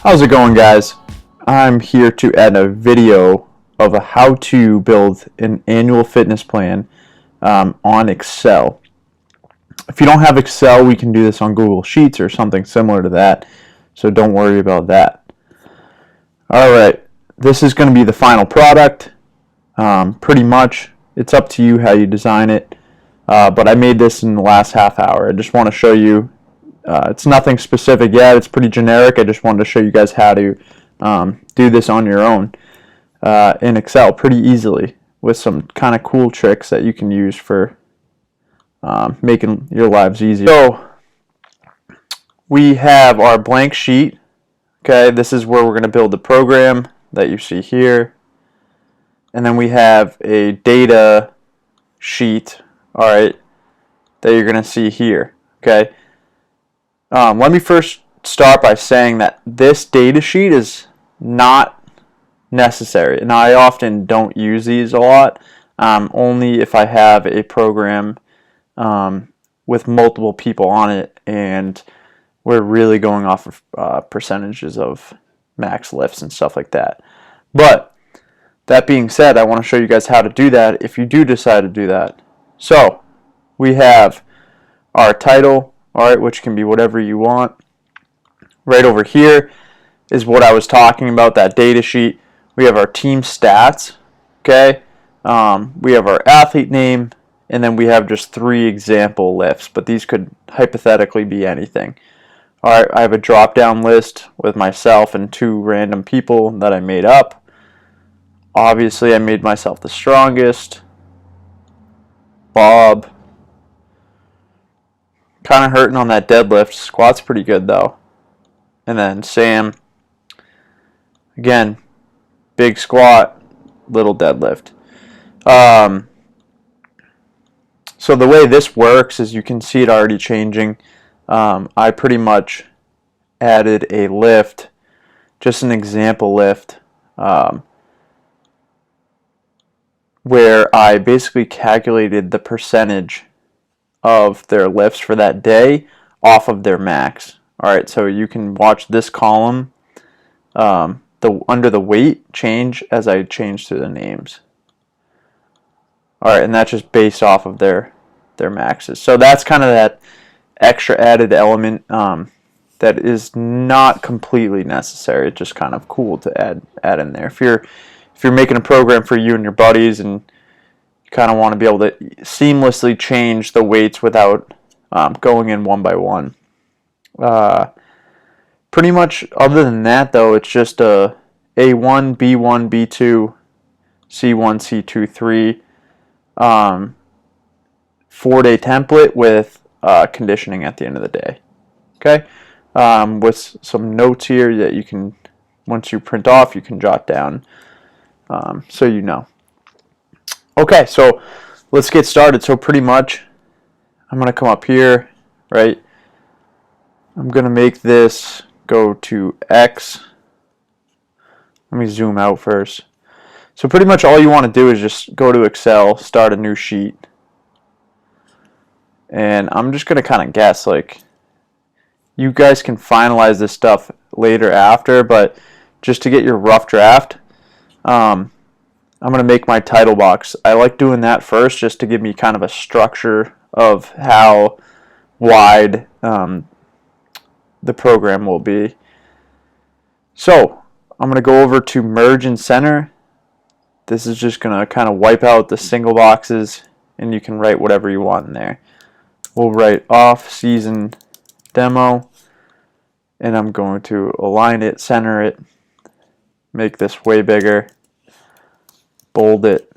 How's it going, guys? I'm here to add a video of how to build an annual fitness plan on Excel. If you don't have Excel, we can do this on Google Sheets or something similar to that, so don't worry about that. Alright, this is going to be the final product. Pretty much, it's up to you how you design it, but I made this in the last half hour. I just want to show you. It's nothing specific yet. It's pretty generic. I just wanted to show you guys how to do this on your own in Excel pretty easily with some kind of cool tricks that you can use for making your lives easier. So we have our blank sheet. Okay, this is where we're going to build the program that you see here. And then we have a data sheet, all right, that you're going to see here. Okay. Let me first start by saying that this data sheet is not necessary. Now, I often don't use these a lot, only if I have a program with multiple people on it and we're really going off of percentages of max lifts and stuff like that. But that being said, I want to show you guys how to do that if you do decide to do that. So we have our title, alright, which can be whatever you want. Right over here is what I was talking about, that data sheet. We have our team stats, okay? We have our athlete name, and then we have just 3 example lifts, but these could hypothetically be anything. Alright, I have a drop-down list with myself and 2 random people that I made up. Obviously, I made myself the strongest. Bob. Kind of hurting on that deadlift. Squat's pretty good though. And then Sam. Again, big squat, little deadlift. So the way this works is you can see it already changing. I pretty much added a lift, just an example lift, where I basically calculated the percentage of their lifts for that day off of their max. Alright, so you can watch this column under the weight change as I change through the names. Alright, and that's just based off of their maxes. So that's kind of that extra added element that is not completely necessary. It's just kind of cool to add in there. If you're making a program for you and your buddies and you kind of want to be able to seamlessly change the weights without going in one by one. Pretty much other than that though, it's just a A1, B1, B2, C1, C2, 3 4-day template with conditioning at the end of the day. Okay, with some notes here that you can, once you print off, you can jot down so you know. Okay, so let's get started. So pretty much, I'm going to come up here, right? I'm going to make this go to X. Let me zoom out first. So pretty much all you want to do is just go to Excel, start a new sheet. And I'm just going to kind of guess, like, you guys can finalize this stuff later after, but just to get your rough draft, I'm going to make my title box. I like doing that first just to give me kind of a structure of how wide the program will be. So I'm going to go over to merge and center. This is just going to kind of wipe out the single boxes and you can write whatever you want in there. We'll write off season demo and I'm going to align it, center it, make this way bigger. Bold it,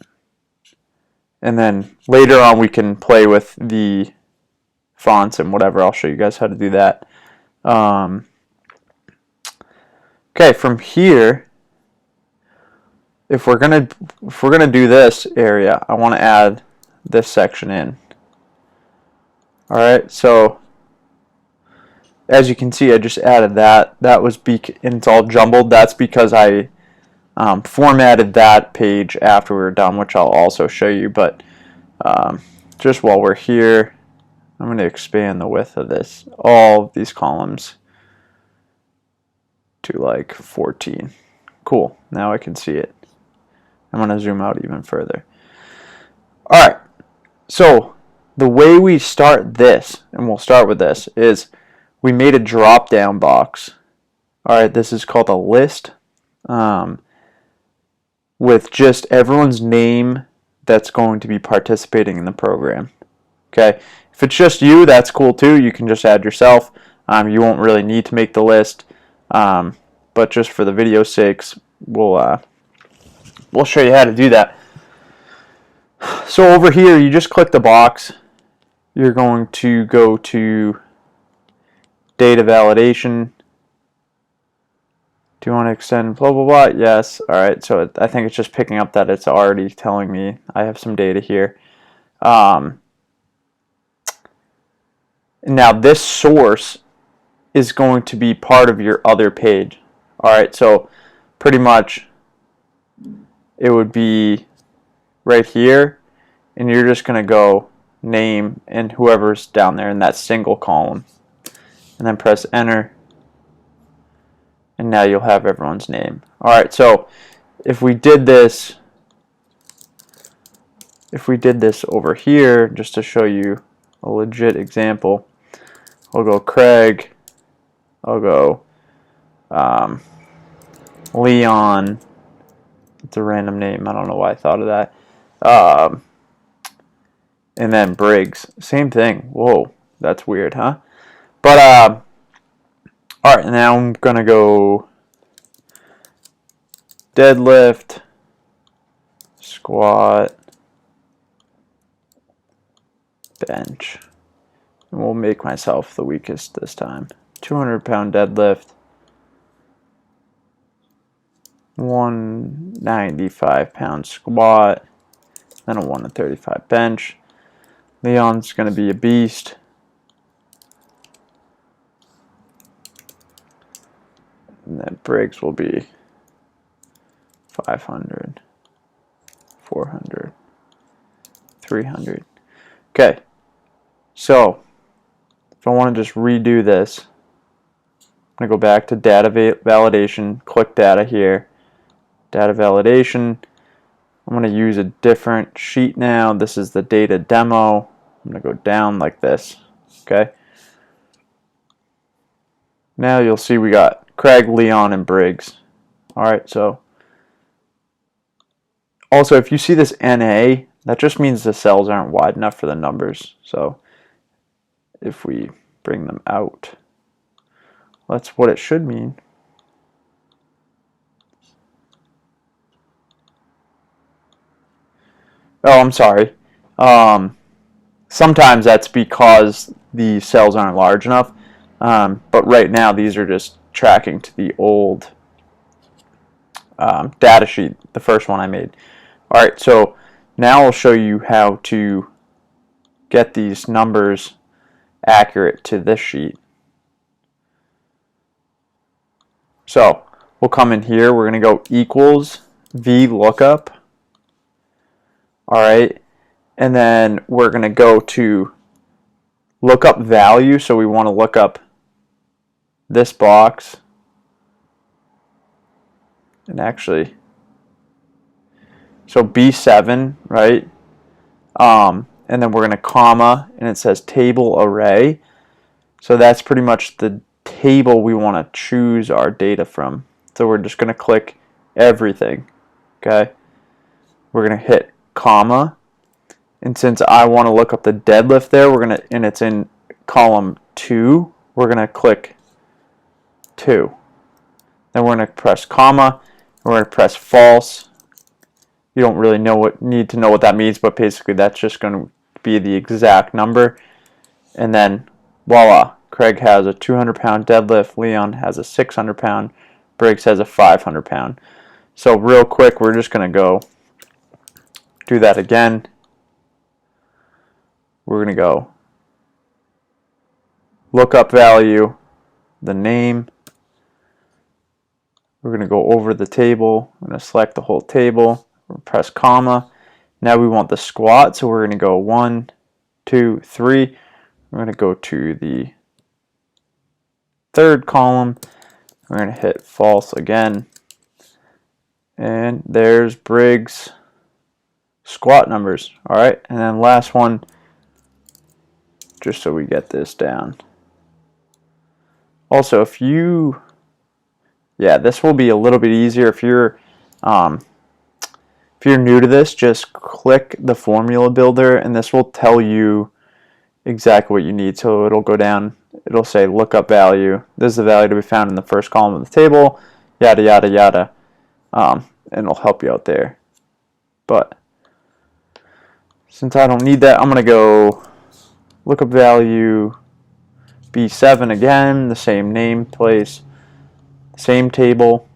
and then later on we can play with the fonts and whatever. I'll show you guys how to do that. Okay, from here, if we're gonna do this area, I want to add this section in. All right, so as you can see, I just added that. That was and it's all jumbled. That's because I formatted that page after we were done, which I'll also show you, but just while we're here, I'm going to expand the width of this, all of these columns to like 14. Cool, now I can see it. I'm going to zoom out even further. Alright, so the way we start this, and we'll start with this, is we made a drop down box. Alright, this is called a list, with just everyone's name that's going to be participating in the program. Okay, if it's just you, that's cool too. You can just add yourself. You won't really need to make the list, but just for the video's sakes, we'll show you how to do that. So over here, you just click the box. You're going to go to data validation. Do you want to extend blah blah blah? Yes. All right. So I think it's just picking up that it's already telling me I have some data here. Now this source is going to be part of your other page. All right. So pretty much it would be right here, and you're just going to go name and whoever's down there in that single column, and then press enter. And now you'll have everyone's name. Alright, so if we did this over here, just to show you a legit example, I'll go Craig, I'll go Leon, it's a random name, I don't know why I thought of that, and then Briggs, same thing. Whoa, that's weird, huh? But alright, now I'm going to go deadlift, squat, bench. And we'll make myself the weakest this time. 200-pound deadlift, 195-pound squat, then a 135 bench. Leon's going to be a beast. And then Briggs will be 500, 400, 300. Okay, so if I want to just redo this, I'm going to go back to data validation, click data here, data validation. I'm going to use a different sheet now. This is the data demo. I'm going to go down like this, okay? Now you'll see we got Craig, Leon, and Briggs. Alright, so also if you see this NA, that just means the cells aren't wide enough for the numbers. So if we bring them out, that's what it should mean. Oh, I'm sorry. Sometimes that's because the cells aren't large enough. But right now these are just tracking to the old data sheet, the first one I made. Alright, so now I'll show you how to get these numbers accurate to this sheet. So we'll come in here, we're going to go equals VLOOKUP. Alright, and then we're going to go to lookup value, so we want to look up this box, and actually, so B7, right? And then we're going to comma, and it says table array. So that's pretty much the table we want to choose our data from. So we're just going to click everything, okay? We're going to hit comma, and since I want to look up the deadlift there, we're going to, and it's in column 2, we're going to click 2. Then we're going to press comma, and we're going to press false. You don't really need to know what that means, but basically that's just going to be the exact number. And then voila, Craig has a 200-pound deadlift, Leon has a 600-pound, Briggs has a 500-pound. So real quick, we're just going to go do that again. We're going to go lookup value, the name. We're going to go over the table. I'm going to select the whole table. Press comma. Now we want the squat, so we're going to go 1, 2, 3. We're going to go to the third column. We're going to hit false again. And there's Briggs squat numbers. Alright, and then last one, just so we get this down. Also, if you, this will be a little bit easier if you're new to this. Just click the formula builder, and this will tell you exactly what you need. So it'll go down. It'll say lookup value. This is the value to be found in the first column of the table. Yada yada yada, and it'll help you out there. But since I don't need that, I'm gonna go lookup value B7 again, the same name place, same table,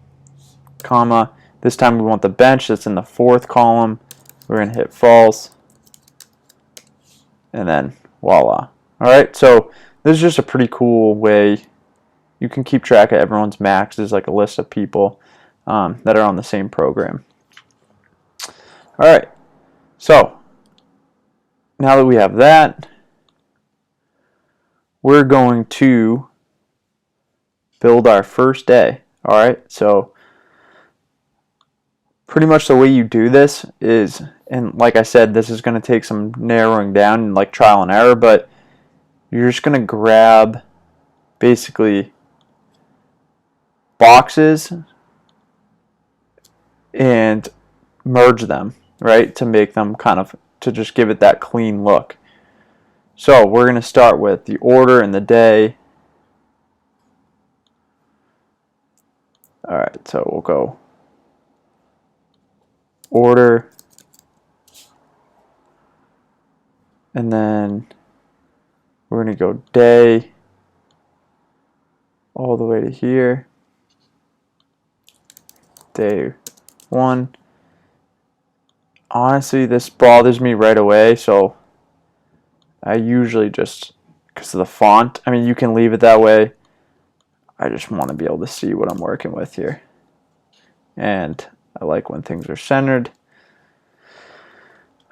comma. This time we want the bench that's in the fourth column. We're going to hit false, and then voila. Alright, so this is just a pretty cool way you can keep track of everyone's maxes, like a list of people that are on the same program. Alright, so now that we have that, we're going to build our first day. Alright, so pretty much the way you do this is, and like I said, this is going to take some narrowing down and like trial and error, but you're just going to grab basically boxes and merge them, right, to make them kind of, to just give it that clean look. So we're going to start with the order and the day. Alright, so we'll go order, and then we're going to go day all the way to here, day 1. Honestly, this bothers me right away, so I usually just, because of the font, I mean, you can leave it that way. I just want to be able to see what I'm working with here. And I like when things are centered.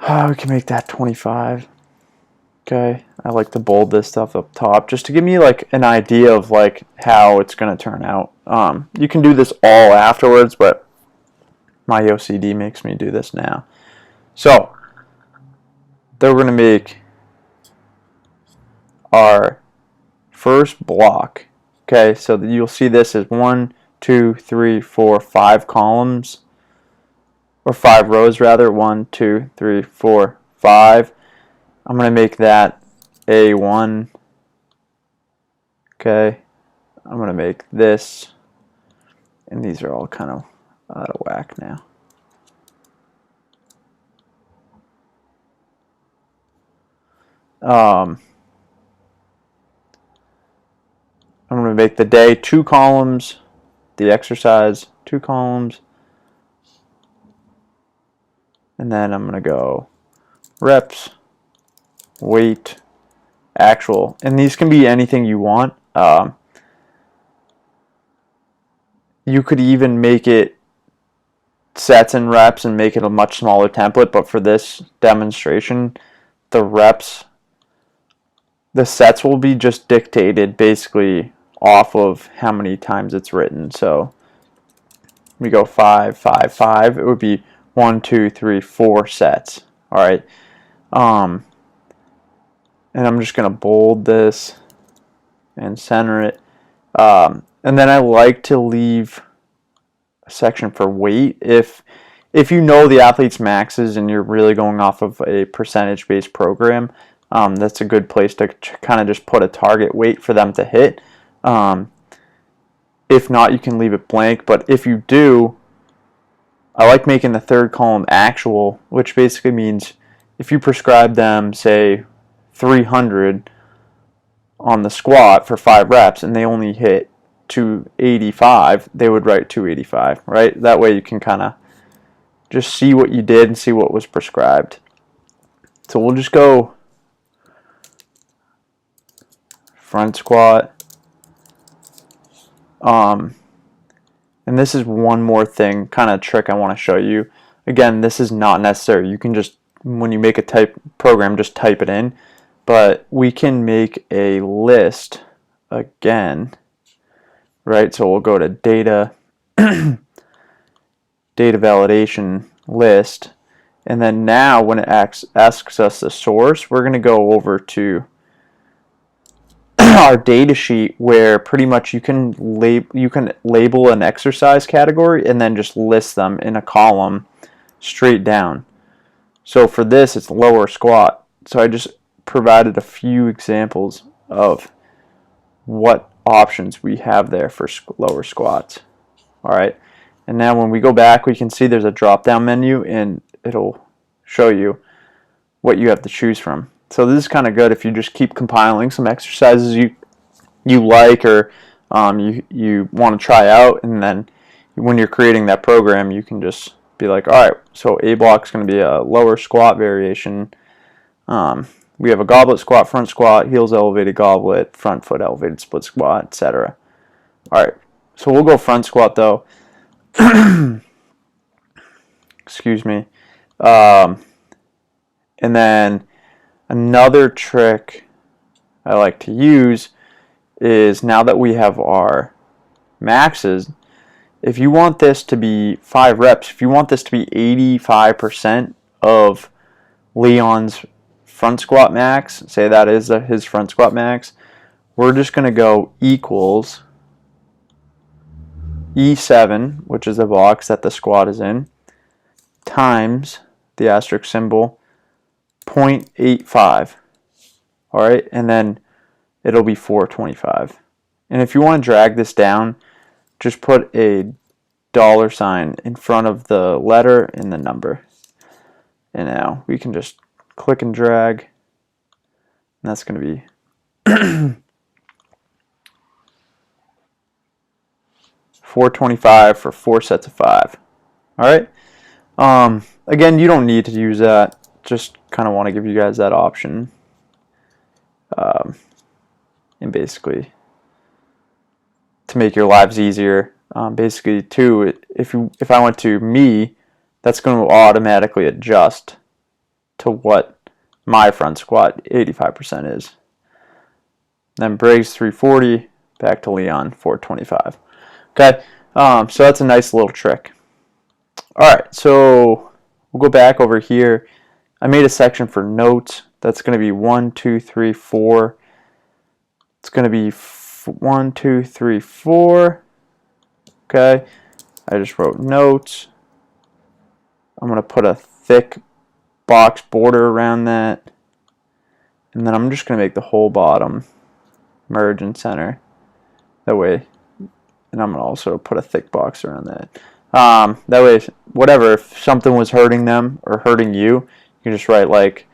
We can make that 25. Okay, I like to bold this stuff up top just to give me like an idea of like how it's going to turn out. You can do this all afterwards, but my OCD makes me do this now. So then we're going to make our first block. Okay, so you'll see this as 1, 2, 3, 4, 5 columns, or 5 rows rather. 1, 2, 3, 4, 5. I'm going to make that A1. Okay, I'm going to make this, and these are all kind of out of whack now. I'm going to make the day 2 columns, the exercise 2 columns, and then I'm going to go reps, weight, actual, and these can be anything you want. You could even make it sets and reps and make it a much smaller template, but for this demonstration, the reps, the sets will be just dictated basically off of how many times it's written. So we go 5, 5, 5. It would be 1, 2, 3, 4 sets. All right. And I'm just gonna bold this and center it. And then I like to leave a section for weight. If you know the athlete's maxes and you're really going off of a percentage-based program, that's a good place to kind of just put a target weight for them to hit. If not, you can leave it blank, but if you do, I like making the third column actual, which basically means if you prescribe them, say, 300 on the squat for 5 reps and they only hit 285, they would write 285, right? That way you can kind of just see what you did and see what was prescribed. So we'll just go front squat. And this is one more thing, kind of trick I want to show you. Again, this is not necessary. You can just, when you make a program, just type it in. But we can make a list again right? So we'll go to data, data validation list, and then now when it asks us the source, we're going to go over to our data sheet where pretty much you can label an exercise category and then just list them in a column straight down. So for this, it's lower squat. So I just provided a few examples of what options we have there for lower squats. All right, and now when we go back, we can see there's a drop-down menu, and it'll show you what you have to choose from. So this is kind of good if you just keep compiling some exercises you like or you want to try out, and then when you're creating that program, you can just be like, all right, so A block is going to be a lower squat variation. We have a goblet squat, front squat, heels elevated goblet, front foot elevated split squat, etc. All right, so we'll go front squat though. Excuse me. And then another trick I like to use is, now that we have our maxes, if you want this to be 5 reps, if you want this to be 85% of Leon's front squat max, say that is his front squat max, we're just going to go equals E7, which is the box that the squat is in, times the asterisk symbol, 0.85. All right, and then it'll be 425. And if you want to drag this down, just put a $sign in front of the letter and the number. And now we can just click and drag, and that's going to be $425 for 4 sets of 5. All right. Again, you don't need to use that. Just kind of want to give you guys that option. And basically to make your lives easier. Basically, too, if I went to me, that's going to automatically adjust to what my front squat 85% is. Then Briggs 340, back to Leon 425. Okay, so that's a nice little trick. All right, so we'll go back over here. I made a section for notes. That's going to be 1, 2, 3, 4. It's going to be 1, 2, 3, 4. Okay, I just wrote notes. I'm going to put a thick box border around that. And then I'm just going to make the whole bottom merge and center. That way, and I'm going to also put a thick box around that. That way, whatever, if something was hurting them or hurting you, you can just write like,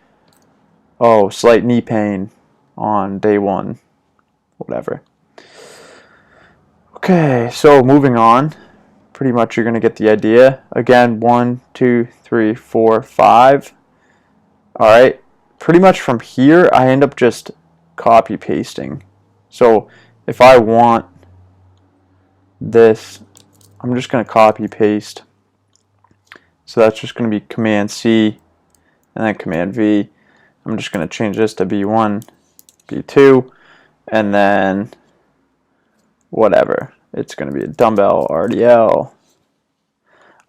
oh, slight knee pain on day 1, whatever. Okay, so moving on. Pretty much you're going to get the idea. Again, 1, 2, 3, 4, 5. All right, pretty much from here, I end up just copy pasting. So if I want this, I'm just going to copy paste. So that's just going to be Command C and then Command V. I'm just going to change this to B1, B2, and then whatever. It's going to be a dumbbell RDL.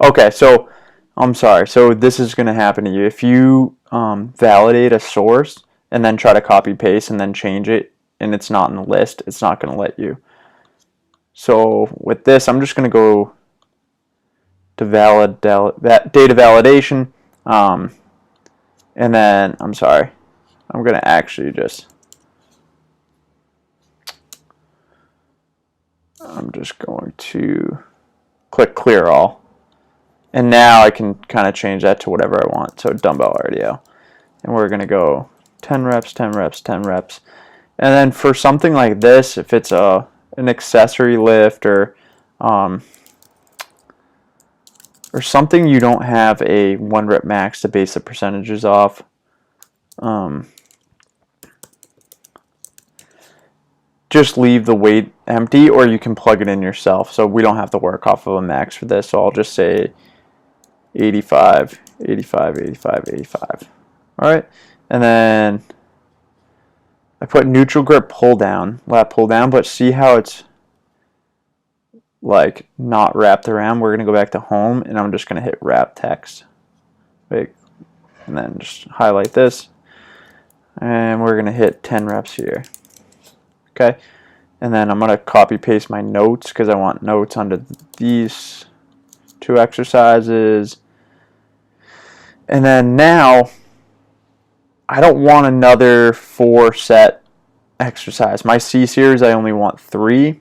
Okay, so I'm sorry. So this is going to happen to you. If you validate a source and then try to copy paste and then change it and it's not in the list, it's not going to let you. So with this, I'm just going to go to data validation. And then, I'm sorry, I'm going to actually I'm just going to click clear all. And now I can kind of change that to whatever I want. So dumbbell RDL. And we're going to go 10 reps, 10 reps, 10 reps. And then for something like this, if it's an accessory lift or something you don't have a 1 rep max to base the percentages off, just leave the weight empty, or you can plug it in yourself. So we don't have to work off of a max for this. So I'll just say 85, 85, 85, 85. All right. And then I put neutral grip pull down, lat pull down, but see how it's like not wrapped around, we're going to go back to home and I'm just going to hit wrap text. Wait, and then just highlight this. And we're going to hit 10 reps here. Okay. And then I'm going to copy paste my notes because I want notes under these 2 exercises. And then now I don't want another 4 set exercise. My C series, I only want 3.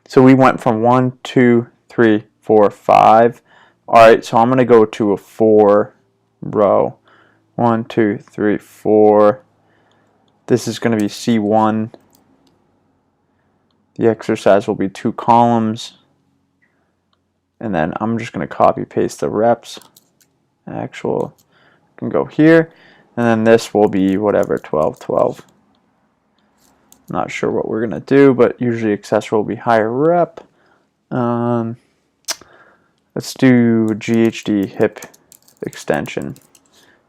So we went from 1, 2, 3, 4, 5. Alright, so I'm going to go to a 4 row. 1, 2, 3, 4. This is going to be C1. The exercise will be 2 columns. And then I'm just going to copy paste the reps. Actual can go here. And then this will be whatever, 12, 12. Not sure what we're going to do, but usually accessory will be higher rep. Let's do GHD hip extension.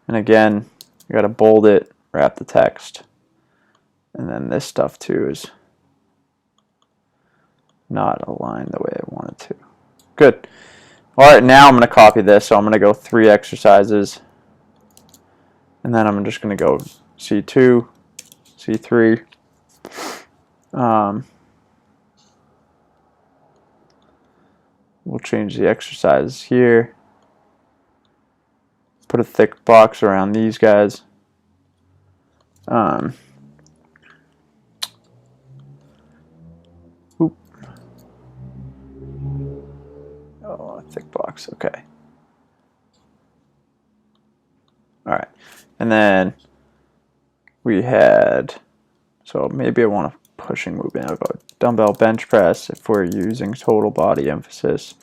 And again, you got to bold it, wrap the text. And then this stuff too is not aligned the way I want it to. Good. Alright, now I'm going to copy this. So I'm going to go 3 exercises. And then I'm just going to go C2, C3. We'll change the exercises here. Put a thick box around these guys. Oh, a thick box. Okay. All right. And then we had, so maybe I want a pushing movement. I'll go dumbbell bench press if we're using total body emphasis.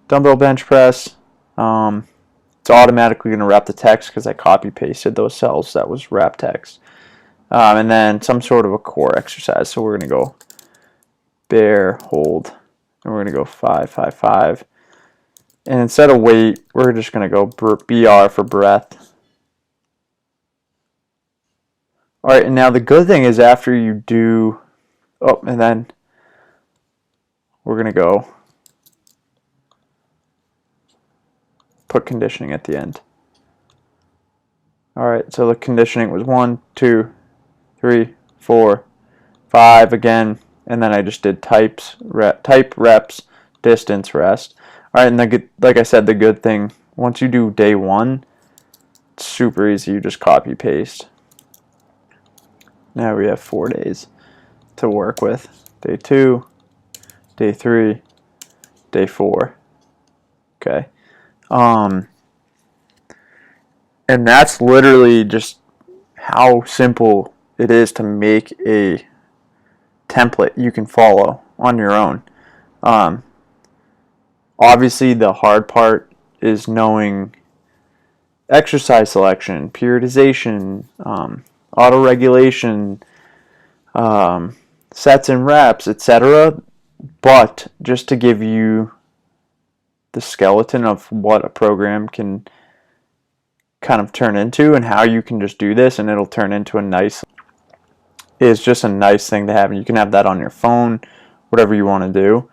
Dumbbell bench press. It's automatically going to wrap the text because I copy pasted those cells. That was wrap text. And then some sort of a core exercise. So we're going to go bear, hold, and we're going to go 5, 5, 5. And instead of weight, we're just going to go BR for breath. All right, and now the good thing is after you do, oh, and then we're going to go put conditioning at the end. All right, so the conditioning was 1, 2, 3, 4, 5 again, and then I just did type, reps, distance, rest. All right, and like I said, the good thing, once you do day 1, it's super easy. You just copy paste. Now we have 4 days to work with. Day 2, day 3, day 4. Okay. And that's literally just how simple it is to make a template you can follow on your own. Obviously, the hard part is knowing exercise selection, periodization, auto-regulation, sets and reps, etc. But just to give you the skeleton of what a program can kind of turn into and how you can just do this and it'll turn into is just a nice thing to have. And you can have that on your phone, whatever you want to do.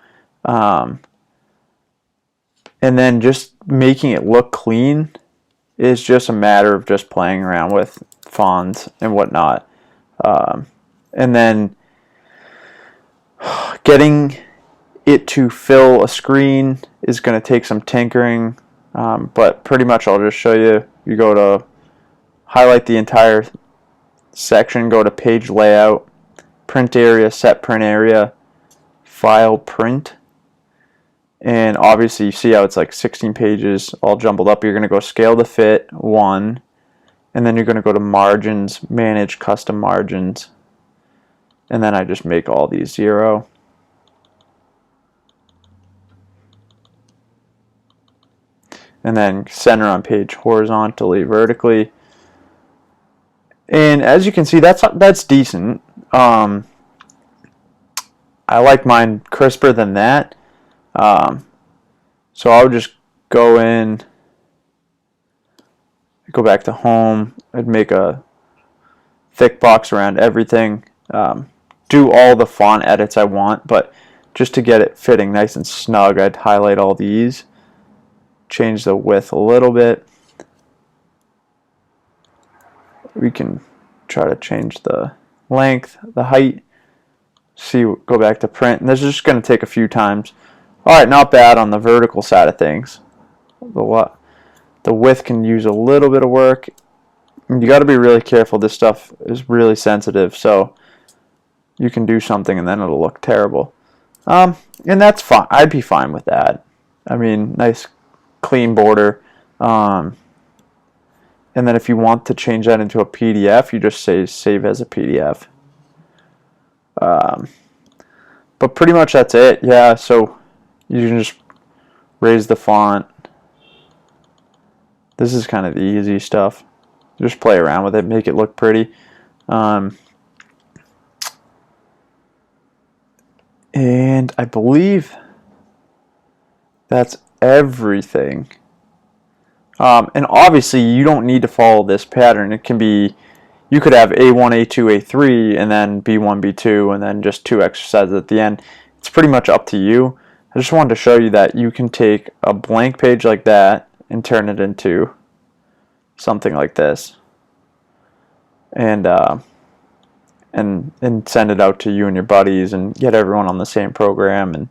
And then just making it look clean is just a matter of just playing around with fonts and whatnot. And then getting it to fill a screen is going to take some tinkering, but pretty much I'll just show you. You go to highlight the entire section, go to page layout, print area, set print area, file print. And obviously you see how it's like 16 pages all jumbled up. You're going to go scale to fit 1, and then you're going to go to margins, manage custom margins, and then I just make all these 0. And then center on page horizontally, vertically. And as you can see, that's decent. I like mine crisper than that. So I'll just go in, go back to home, I'd make a thick box around everything, do all the font edits I want, but just to get it fitting nice and snug, I'd highlight all these, change the width a little bit. We can try to change the length, the height, go back to print, and this is just going to take a few times. Alright, not bad on the vertical side of things. The width can use a little bit of work. You got to be really careful. This stuff is really sensitive, so you can do something and then it'll look terrible. And that's fine. I'd be fine with that. I mean, nice clean border. And then if you want to change that into a PDF, you just say save as a PDF. But pretty much that's it. Yeah, so you can just raise the font. This is kind of the easy stuff. Just play around with it, make it look pretty. And I believe that's everything. And obviously you don't need to follow this pattern. It can be, you could have A1, A2, A3, and then B1, B2, and then just 2 exercises at the end. It's pretty much up to you. I just wanted to show you that you can take a blank page like that and turn it into something like this, and send it out to you and your buddies and get everyone on the same program and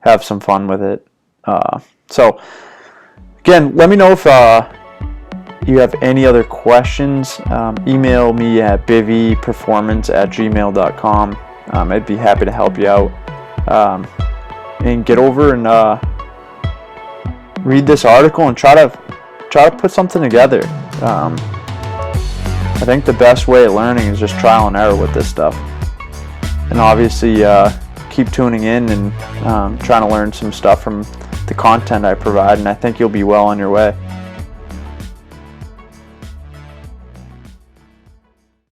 have some fun with it. So again, let me know if you have any other questions. Email me at bivvyperformance@gmail.com. I'd be happy to help you out. And get over and read this article and try to put something together. I think the best way of learning is just trial and error with this stuff. And obviously keep tuning in and trying to learn some stuff from the content I provide, and I think you'll be well on your way.